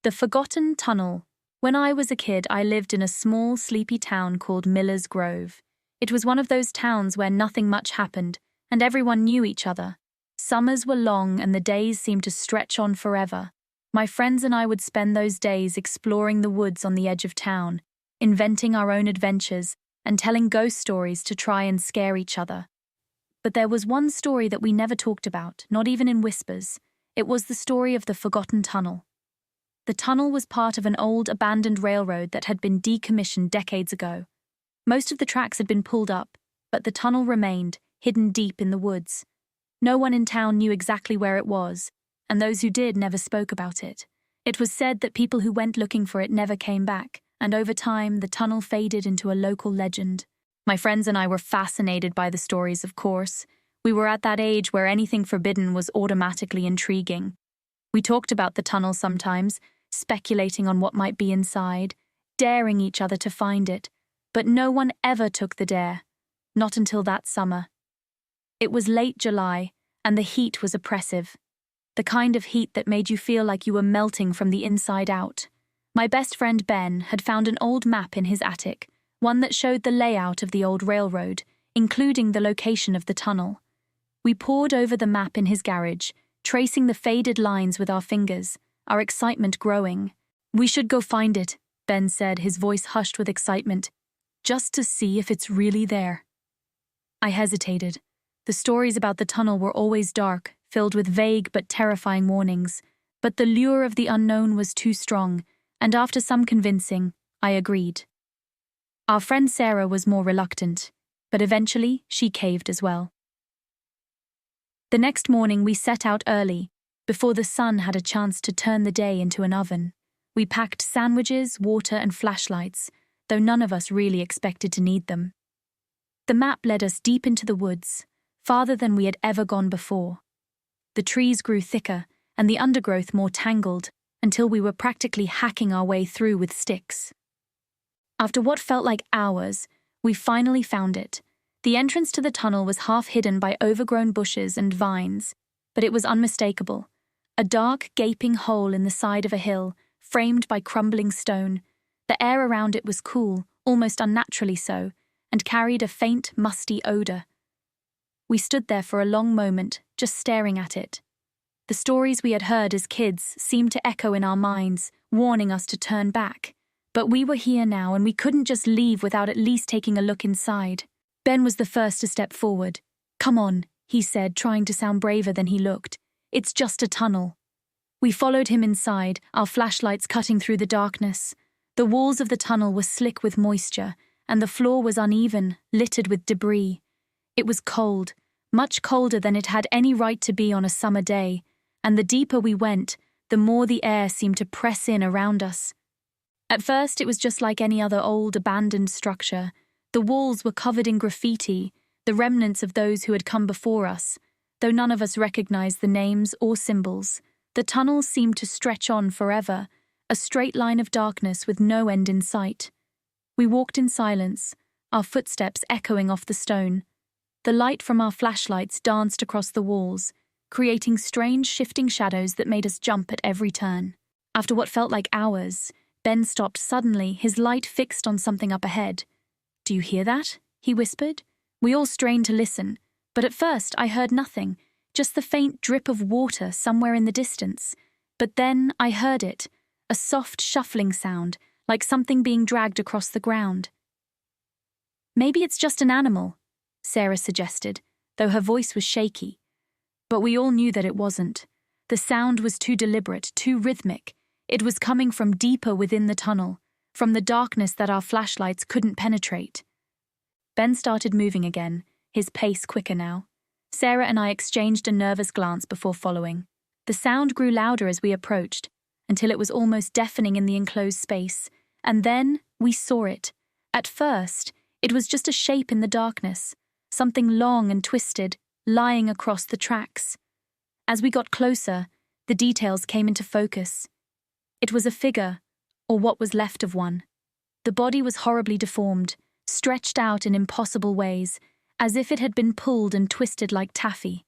The Forgotten Tunnel. When I was a kid, I lived in a small, sleepy town called Miller's Grove. It was one of those towns where nothing much happened, and everyone knew each other. Summers were long and the days seemed to stretch on forever. My friends and I would spend those days exploring the woods on the edge of town, inventing our own adventures, and telling ghost stories to try and scare each other. But there was one story that we never talked about, not even in whispers. It was the story of the Forgotten Tunnel. The tunnel was part of an old, abandoned railroad that had been decommissioned decades ago. Most of the tracks had been pulled up, but the tunnel remained, hidden deep in the woods. No one in town knew exactly where it was, and those who did never spoke about it. It was said that people who went looking for it never came back, and over time, the tunnel faded into a local legend. My friends and I were fascinated by the stories, of course. We were at that age where anything forbidden was automatically intriguing. We talked about the tunnel sometimes, speculating on what might be inside, daring each other to find it, but no one ever took the dare. Not until that summer. It was late July, and the heat was oppressive. The kind of heat that made you feel like you were melting from the inside out. My best friend Ben had found an old map in his attic, one that showed the layout of the old railroad, including the location of the tunnel. We pored over the map in his garage, tracing the faded lines with our fingers, our excitement growing. "We should go find it," Ben said, his voice hushed with excitement, "just to see if it's really there." I hesitated. The stories about the tunnel were always dark, filled with vague but terrifying warnings, but the lure of the unknown was too strong, and after some convincing, I agreed. Our friend Sarah was more reluctant, but eventually she caved as well. The next morning we set out early, before the sun had a chance to turn the day into an oven. We packed sandwiches, water, and flashlights, though none of us really expected to need them. The map led us deep into the woods, farther than we had ever gone before. The trees grew thicker, and the undergrowth more tangled, until we were practically hacking our way through with sticks. After what felt like hours, we finally found it. The entrance to the tunnel was half hidden by overgrown bushes and vines, but it was unmistakable. A dark, gaping hole in the side of a hill, framed by crumbling stone. The air around it was cool, almost unnaturally so, and carried a faint, musty odor. We stood there for a long moment, just staring at it. The stories we had heard as kids seemed to echo in our minds, warning us to turn back. But we were here now, and we couldn't just leave without at least taking a look inside. Ben was the first to step forward. "Come on," he said, trying to sound braver than he looked. "It's just a tunnel." We followed him inside, our flashlights cutting through the darkness. The walls of the tunnel were slick with moisture, and the floor was uneven, littered with debris. It was cold, much colder than it had any right to be on a summer day, and the deeper we went, the more the air seemed to press in around us. At first, it was just like any other old, abandoned structure. The walls were covered in graffiti, the remnants of those who had come before us. Though none of us recognized the names or symbols, the tunnel seemed to stretch on forever, a straight line of darkness with no end in sight. We walked in silence, our footsteps echoing off the stone. The light from our flashlights danced across the walls, creating strange shifting shadows that made us jump at every turn. After what felt like hours, Ben stopped suddenly, his light fixed on something up ahead. "Do you hear that?" he whispered. We all strained to listen, but at first I heard nothing, just the faint drip of water somewhere in the distance. But then I heard it, a soft shuffling sound, like something being dragged across the ground. "Maybe it's just an animal," Sarah suggested, though her voice was shaky. But we all knew that it wasn't. The sound was too deliberate, too rhythmic. It was coming from deeper within the tunnel, from the darkness that our flashlights couldn't penetrate. Ben started moving again, his pace quicker now. Sarah and I exchanged a nervous glance before following. The sound grew louder as we approached, until it was almost deafening in the enclosed space, and then we saw it. At first, it was just a shape in the darkness, something long and twisted, lying across the tracks. As we got closer, the details came into focus. It was a figure, or what was left of one. The body was horribly deformed, stretched out in impossible ways, as if it had been pulled and twisted like taffy.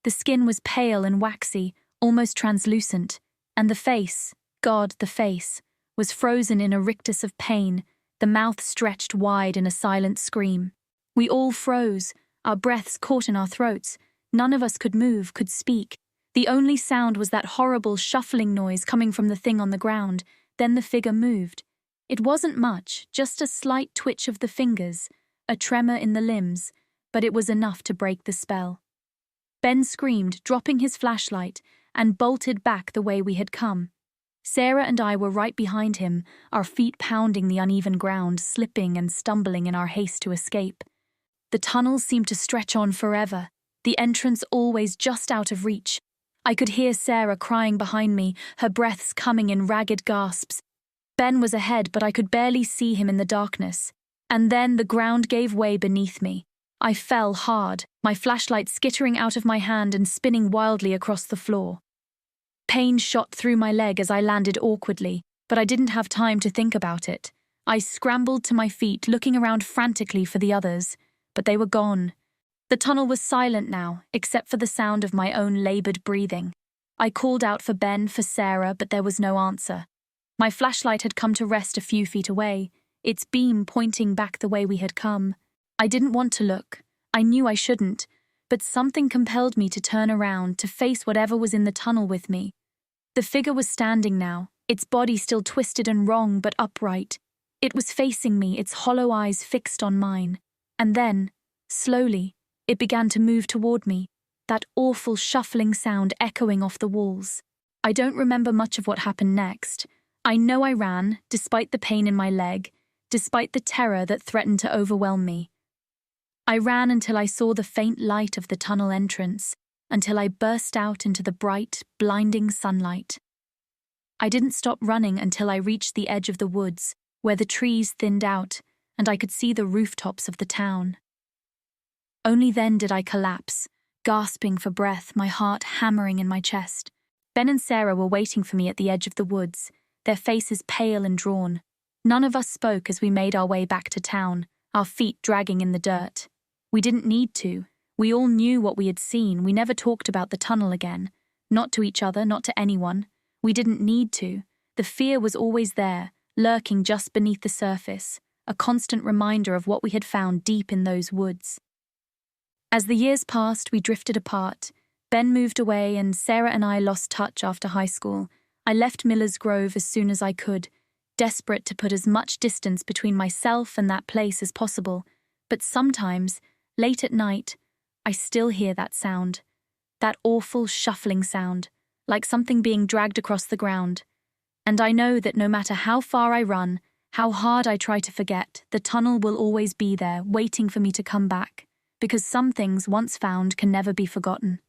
The skin was pale and waxy, almost translucent, and the face, God, the face, was frozen in a rictus of pain, the mouth stretched wide in a silent scream. We all froze, our breaths caught in our throats. None of us could move, could speak. The only sound was that horrible shuffling noise coming from the thing on the ground. Then the figure moved. It wasn't much, just a slight twitch of the fingers, a tremor in the limbs, but it was enough to break the spell. Ben screamed, dropping his flashlight, and bolted back the way we had come. Sarah and I were right behind him, our feet pounding the uneven ground, slipping and stumbling in our haste to escape. The tunnel seemed to stretch on forever, the entrance always just out of reach. I could hear Sarah crying behind me, her breaths coming in ragged gasps. Ben was ahead, but I could barely see him in the darkness. And then the ground gave way beneath me. I fell hard, my flashlight skittering out of my hand and spinning wildly across the floor. Pain shot through my leg as I landed awkwardly, but I didn't have time to think about it. I scrambled to my feet, looking around frantically for the others, but they were gone. The tunnel was silent now, except for the sound of my own labored breathing. I called out for Ben, for Sarah, but there was no answer. My flashlight had come to rest a few feet away, its beam pointing back the way we had come. I didn't want to look. I knew I shouldn't, but something compelled me to turn around, to face whatever was in the tunnel with me. The figure was standing now, its body still twisted and wrong but upright. It was facing me, its hollow eyes fixed on mine. And then, slowly, it began to move toward me, that awful shuffling sound echoing off the walls. I don't remember much of what happened next. I know I ran, despite the pain in my leg, despite the terror that threatened to overwhelm me. I ran until I saw the faint light of the tunnel entrance, until I burst out into the bright, blinding sunlight. I didn't stop running until I reached the edge of the woods, where the trees thinned out, and I could see the rooftops of the town. Only then did I collapse, gasping for breath, my heart hammering in my chest. Ben and Sarah were waiting for me at the edge of the woods, their faces pale and drawn. None of us spoke as we made our way back to town, our feet dragging in the dirt. We didn't need to. We all knew what we had seen. We never talked about the tunnel again. Not to each other, not to anyone. We didn't need to. The fear was always there, lurking just beneath the surface, a constant reminder of what we had found deep in those woods. As the years passed, we drifted apart. Ben moved away and Sarah and I lost touch after high school. I left Miller's Grove as soon as I could, desperate to put as much distance between myself and that place as possible. But sometimes, late at night, I still hear that sound, that awful shuffling sound, like something being dragged across the ground. And I know that no matter how far I run, how hard I try to forget, the tunnel will always be there, waiting for me to come back, because some things once found can never be forgotten.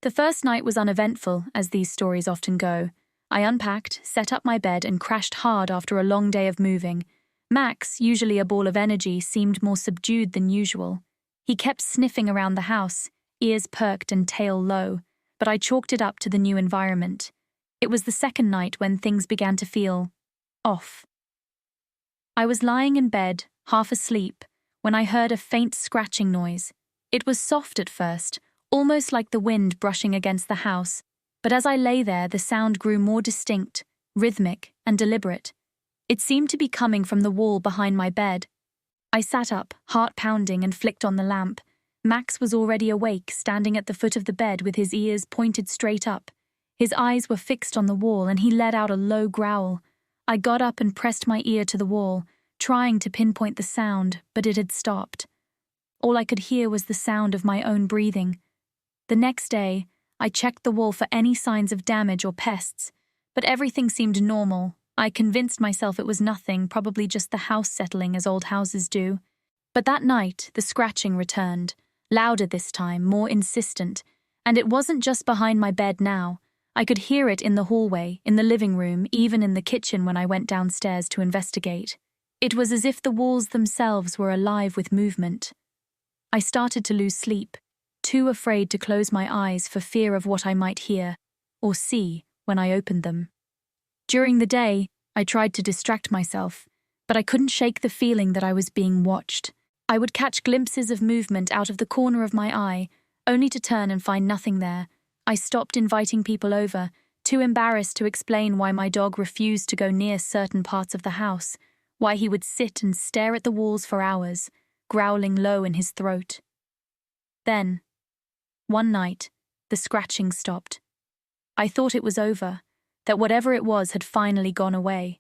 The first night was uneventful, as these stories often go. I unpacked, set up my bed, and crashed hard after a long day of moving. Max, usually a ball of energy, seemed more subdued than usual. He kept sniffing around the house, ears perked and tail low, but I chalked it up to the new environment. It was the second night when things began to feel off. I was lying in bed, half asleep, when I heard a faint scratching noise. It was soft at first, almost like the wind brushing against the house, but as I lay there, the sound grew more distinct, rhythmic, and deliberate. It seemed to be coming from the wall behind my bed. I sat up, heart pounding, and flicked on the lamp. Max was already awake, standing at the foot of the bed with his ears pointed straight up. His eyes were fixed on the wall, and he let out a low growl. I got up and pressed my ear to the wall, trying to pinpoint the sound, but it had stopped. All I could hear was the sound of my own breathing. The next day, I checked the wall for any signs of damage or pests, but everything seemed normal. I convinced myself it was nothing, probably just the house settling as old houses do. But that night, the scratching returned, louder this time, more insistent, and it wasn't just behind my bed now. I could hear it in the hallway, in the living room, even in the kitchen when I went downstairs to investigate. It was as if the walls themselves were alive with movement. I started to lose sleep, too afraid to close my eyes for fear of what I might hear or see when I opened them. During the day, I tried to distract myself, but I couldn't shake the feeling that I was being watched. I would catch glimpses of movement out of the corner of my eye, only to turn and find nothing there. I stopped inviting people over, too embarrassed to explain why my dog refused to go near certain parts of the house, why he would sit and stare at the walls for hours, growling low in his throat. Then, one night, the scratching stopped. I thought it was over, that whatever it was had finally gone away.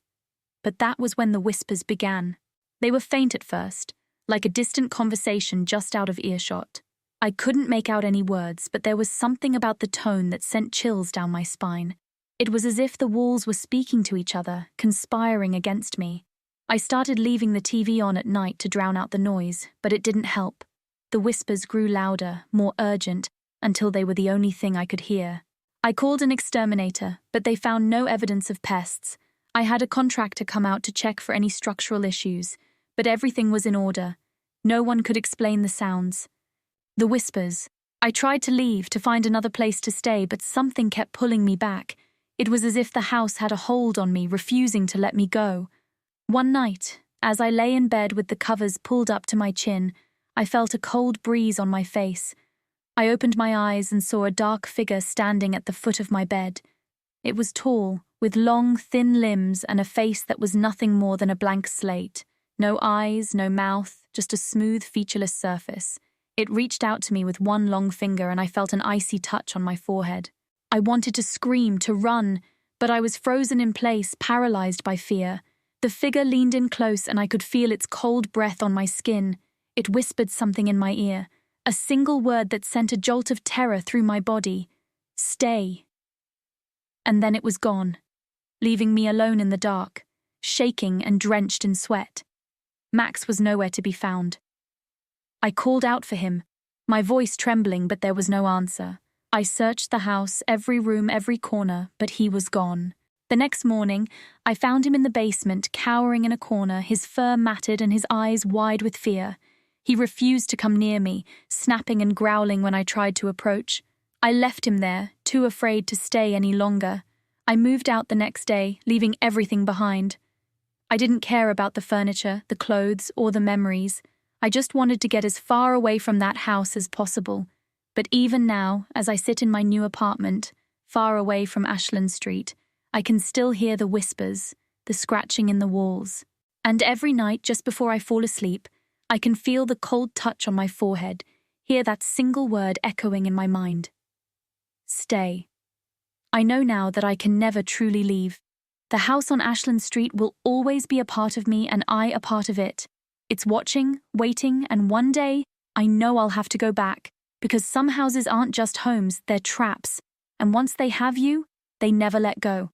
But that was when the whispers began. They were faint at first, like a distant conversation just out of earshot. I couldn't make out any words, but there was something about the tone that sent chills down my spine. It was as if the walls were speaking to each other, conspiring against me. I started leaving the TV on at night to drown out the noise, but it didn't help. The whispers grew louder, more urgent, until they were the only thing I could hear. I called an exterminator, but they found no evidence of pests. I had a contractor come out to check for any structural issues, but everything was in order. No one could explain the sounds. The whispers. I tried to leave, to find another place to stay, but something kept pulling me back. It was as if the house had a hold on me, refusing to let me go. One night, as I lay in bed with the covers pulled up to my chin, I felt a cold breeze on my face. I opened my eyes and saw a dark figure standing at the foot of my bed. It was tall, with long, thin limbs and a face that was nothing more than a blank slate. No eyes, no mouth, just a smooth, featureless surface. It reached out to me with one long finger, and I felt an icy touch on my forehead. I wanted to scream, to run, but I was frozen in place, paralyzed by fear. The figure leaned in close, and I could feel its cold breath on my skin. It whispered something in my ear, a single word that sent a jolt of terror through my body. Stay. And then it was gone, leaving me alone in the dark, shaking and drenched in sweat. Max was nowhere to be found. I called out for him, my voice trembling, but there was no answer. I searched the house, every room, every corner, but he was gone. The next morning, I found him in the basement, cowering in a corner, his fur matted and his eyes wide with fear. He refused to come near me, snapping and growling when I tried to approach. I left him there, too afraid to stay any longer. I moved out the next day, leaving everything behind. I didn't care about the furniture, the clothes, or the memories. I just wanted to get as far away from that house as possible. But even now, as I sit in my new apartment, far away from Ashland Street, I can still hear the whispers, the scratching in the walls. And every night, just before I fall asleep, I can feel the cold touch on my forehead, hear that single word echoing in my mind. Stay. I know now that I can never truly leave. The house on Ashland Street will always be a part of me, and I a part of it. It's watching, waiting, and one day, I know I'll have to go back, because some houses aren't just homes, they're traps, and once they have you, they never let go.